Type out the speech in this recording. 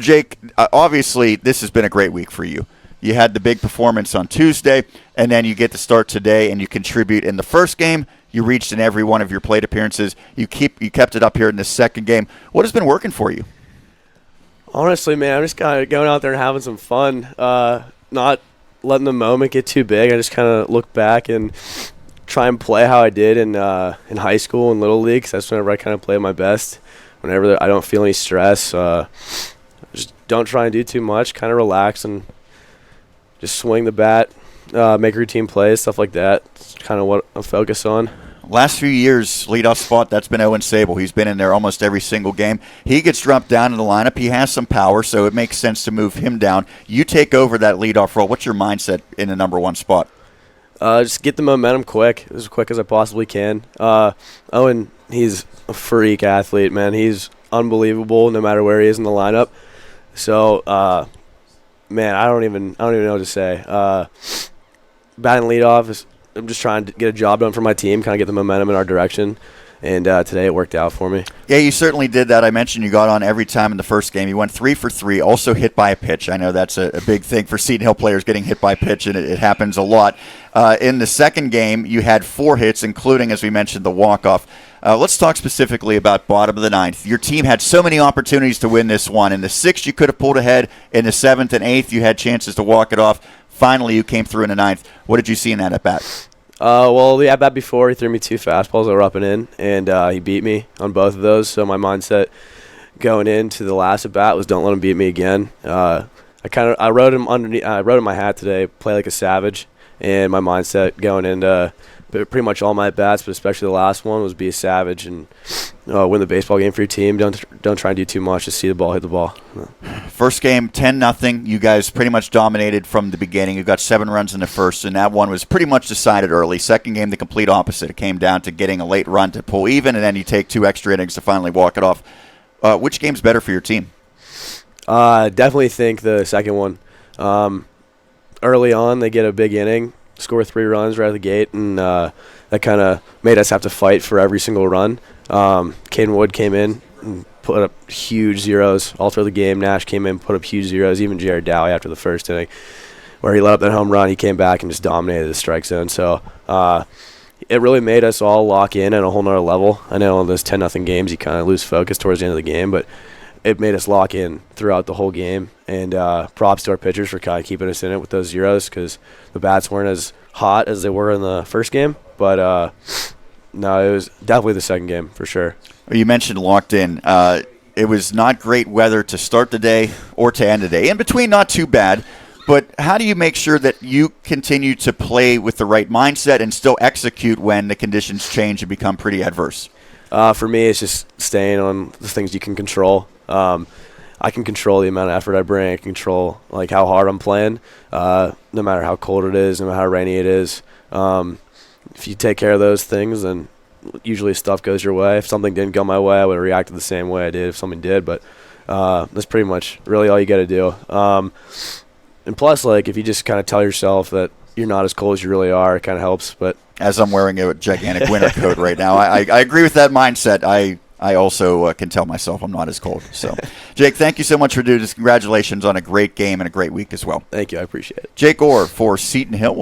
Jake, obviously this has been a great week for you. You had the big performance on Tuesday, and then you get to start today, and you contribute in the first game. You reached in every one of your plate appearances. You kept it up here in the second game. What has been working for you? Honestly, man, I'm just kind of going out there and having some fun, not letting the moment get too big. I just kind of look back and try and play how I did in high school and Little League, 'cause that's whenever I kind of play my best. Whenever I don't feel any stress, just don't try and do too much, kind of relax and just swing the bat, make routine plays, stuff like that. It's kind of what I'm focused on. Last few years, leadoff spot, that's been Owen Sable. He's been in there almost every single game. He gets dropped down in the lineup. He has some power, so it makes sense to move him down. You take over that leadoff role. What's your mindset in the number one spot? Just get the momentum as quick as I possibly can. Owen, he's a freak athlete, man. He's unbelievable no matter where he is in the lineup. So, man, I don't even know what to say. Batting leadoff I'm just trying to get a job done for my team, kind of get the momentum in our direction. And today it worked out for me. Yeah, you certainly did that. I mentioned you got on every time in the first game. You went 3 for 3, also hit by a pitch. I know that's a big thing for Seton Hill players, getting hit by a pitch, and it happens a lot. In the second game, you had 4 hits, including, as we mentioned, the walk-off. Let's talk specifically about bottom of the ninth. Your team had so many opportunities to win this one. In the 6th, you could have pulled ahead. In the 7th and 8th, you had chances to walk it off. Finally, you came through in the 9th. What did you see in that at-bat? Well, the at-bat before, he threw me 2 fastballs that were up and in, and he beat me on both of those. So my mindset going into the last at-bat was don't let him beat me again. I wrote him underneath. I wrote in my hat today, play like a savage, and my mindset going into pretty much all my at-bats, but especially the last one, was be a savage and win the baseball game for your team. Don't try and do too much. Just see the ball, hit the ball. First game, 10-0. You guys pretty much dominated from the beginning. You got 7 runs in the first, and that one was pretty much decided early. Second game, the complete opposite. It came down to getting a late run to pull even, and then you take 2 extra innings to finally walk it off. Which game's better for your team? Definitely think the second one. Early on, they get a big inning, score 3 runs right out of the gate, and that kind of made us have to fight for every single run. Caden Wood came in and put up huge zeros all through the game. Nash came in, put up huge zeros. Even Jared Dowie after the first inning, where he let up that home run, he came back and just dominated the strike zone. So it really made us all lock in at a whole nother level. I know in those 10-0 games, you kind of lose focus towards the end of the game, but it made us lock in throughout the whole game. And props to our pitchers for kind of keeping us in it with those zeros, because the bats weren't as hot as they were in the first game. But no, it was definitely the second game for sure. You mentioned locked in. It was not great weather to start the day or to end the day. In between, not too bad. But how do you make sure that you continue to play with the right mindset and still execute when the conditions change and become pretty adverse? For me, it's just staying on the things you can control. I can control the amount of effort I bring. I can control how hard I'm playing, no matter how cold it is, no matter how rainy it is. If you take care of those things, then usually stuff goes your way. If something didn't go my way, I would have reacted the same way I did if something did. But that's pretty much really all you got to do. And plus, if you just kind of tell yourself that you're not as cold as you really are, it kind of helps. But as I'm wearing a gigantic winter coat right now, I agree with that mindset. I also can tell myself I'm not as cold. So, Jake, thank you so much for doing this. Congratulations on a great game and a great week as well. Thank you. I appreciate it. Jake Orr for Seton Hill.